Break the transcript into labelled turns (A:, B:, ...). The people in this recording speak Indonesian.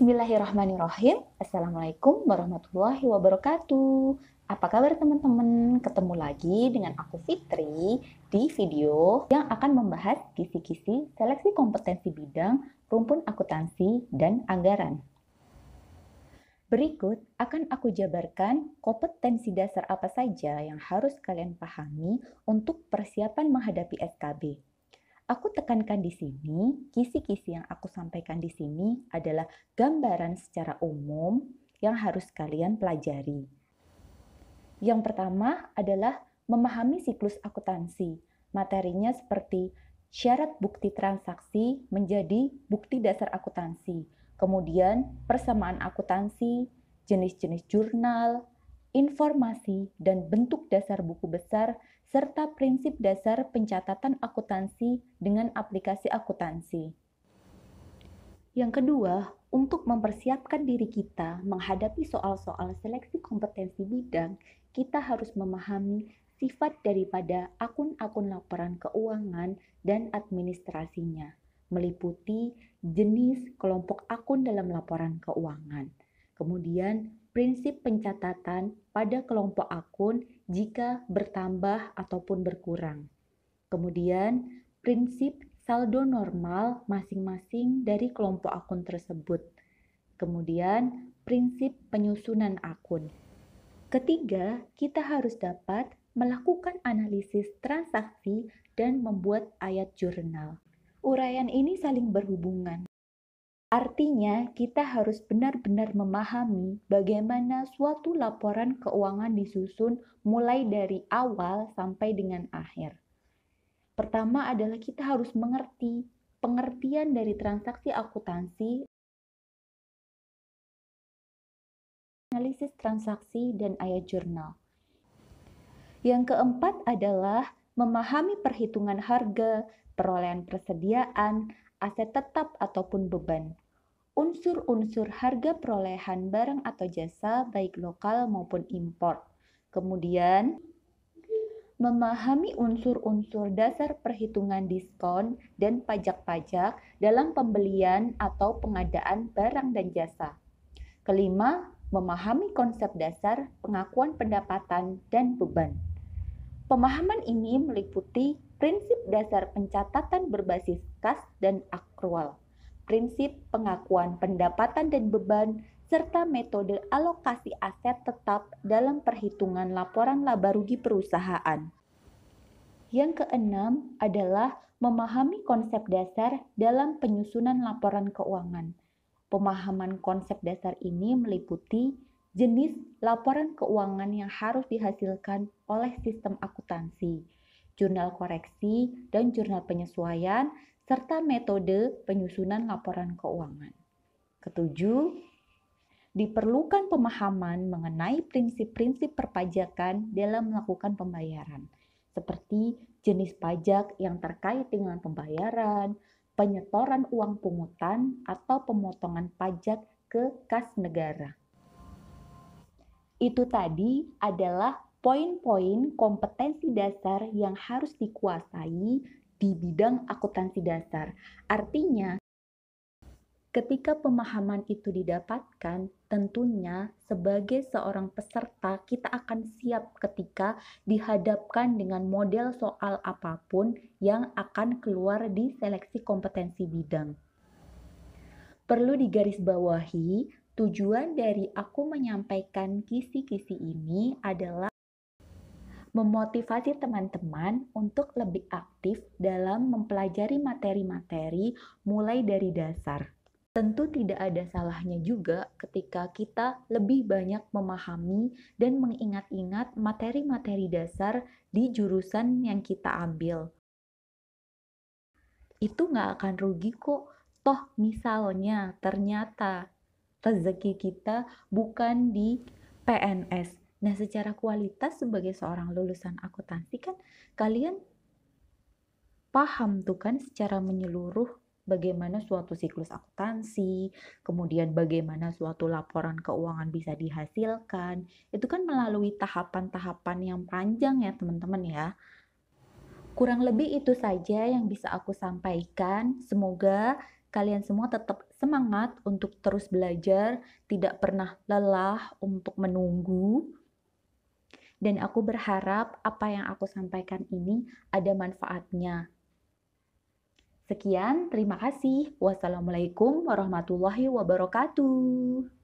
A: Bismillahirrahmanirrahim. Assalamualaikum warahmatullahi wabarakatuh. Apa kabar teman-teman? Ketemu lagi dengan aku Fitri di video yang akan membahas kisi-kisi seleksi kompetensi bidang rumpun akuntansi dan anggaran. Berikut akan aku jabarkan kompetensi dasar apa saja yang harus kalian pahami untuk persiapan menghadapi SKB. Aku tekankan di sini, kisi-kisi yang aku sampaikan di sini adalah gambaran secara umum yang harus kalian pelajari. Yang pertama adalah memahami siklus akuntansi. Materinya seperti syarat bukti transaksi menjadi bukti dasar akuntansi. Kemudian persamaan akuntansi, jenis-jenis jurnal, informasi dan bentuk dasar buku besar, serta prinsip dasar pencatatan akuntansi dengan aplikasi akuntansi. Yang kedua, untuk mempersiapkan diri kita menghadapi soal-soal seleksi kompetensi bidang, kita harus memahami sifat daripada akun-akun laporan keuangan dan administrasinya, meliputi jenis kelompok akun dalam laporan keuangan. Kemudian, prinsip pencatatan pada kelompok akun jika bertambah ataupun berkurang. Kemudian, prinsip saldo normal masing-masing dari kelompok akun tersebut. Kemudian, prinsip penyusunan akun. Ketiga, kita harus dapat melakukan analisis transaksi dan membuat ayat jurnal. Uraian ini saling berhubungan. Artinya, kita harus benar-benar memahami bagaimana suatu laporan keuangan disusun mulai dari awal sampai dengan akhir. Pertama adalah kita harus mengerti pengertian dari transaksi akuntansi, analisis transaksi, dan ayat jurnal. Yang keempat adalah memahami perhitungan harga, perolehan persediaan, aset tetap ataupun beban. Unsur-unsur harga perolehan barang atau jasa baik lokal maupun impor. Kemudian, memahami unsur-unsur dasar perhitungan diskon dan pajak-pajak dalam pembelian atau pengadaan barang dan jasa. Kelima, memahami konsep dasar pengakuan pendapatan dan beban. Pemahaman ini meliputi prinsip dasar pencatatan berbasis kas dan akrual, prinsip pengakuan pendapatan dan beban, serta metode alokasi aset tetap dalam perhitungan laporan laba rugi perusahaan. Yang keenam adalah memahami konsep dasar dalam penyusunan laporan keuangan. Pemahaman konsep dasar ini meliputi jenis laporan keuangan yang harus dihasilkan oleh sistem akuntansi, jurnal koreksi dan jurnal penyesuaian, serta metode penyusunan laporan keuangan. Ketujuh, diperlukan pemahaman mengenai prinsip-prinsip perpajakan dalam melakukan pembayaran, seperti jenis pajak yang terkait dengan pembayaran, penyetoran uang pungutan, atau pemotongan pajak ke kas negara. Itu tadi adalah poin-poin kompetensi dasar yang harus dikuasai di bidang akuntansi dasar. Artinya, ketika pemahaman itu didapatkan, tentunya sebagai seorang peserta kita akan siap ketika dihadapkan dengan model soal apapun yang akan keluar di seleksi kompetensi bidang. Perlu digarisbawahi, tujuan dari aku menyampaikan kisi-kisi ini adalah memotivasi teman-teman untuk lebih aktif dalam mempelajari materi-materi mulai dari dasar. Tentu tidak ada salahnya juga ketika kita lebih banyak memahami dan mengingat-ingat materi-materi dasar di jurusan yang kita ambil. Itu nggak akan rugi kok. Toh misalnya ternyata rezeki kita bukan di PNS. Nah, secara kualitas sebagai seorang lulusan akuntansi kan kalian paham tuh kan secara menyeluruh bagaimana suatu siklus akuntansi, kemudian bagaimana suatu laporan keuangan bisa dihasilkan. Itu kan melalui tahapan-tahapan yang panjang ya teman-teman ya. Kurang lebih itu saja yang bisa aku sampaikan. Semoga kalian semua tetap semangat untuk terus belajar, tidak pernah lelah untuk menunggu. Dan aku berharap apa yang aku sampaikan ini ada manfaatnya. Sekian, terima kasih. Wassalamualaikum warahmatullahi wabarakatuh.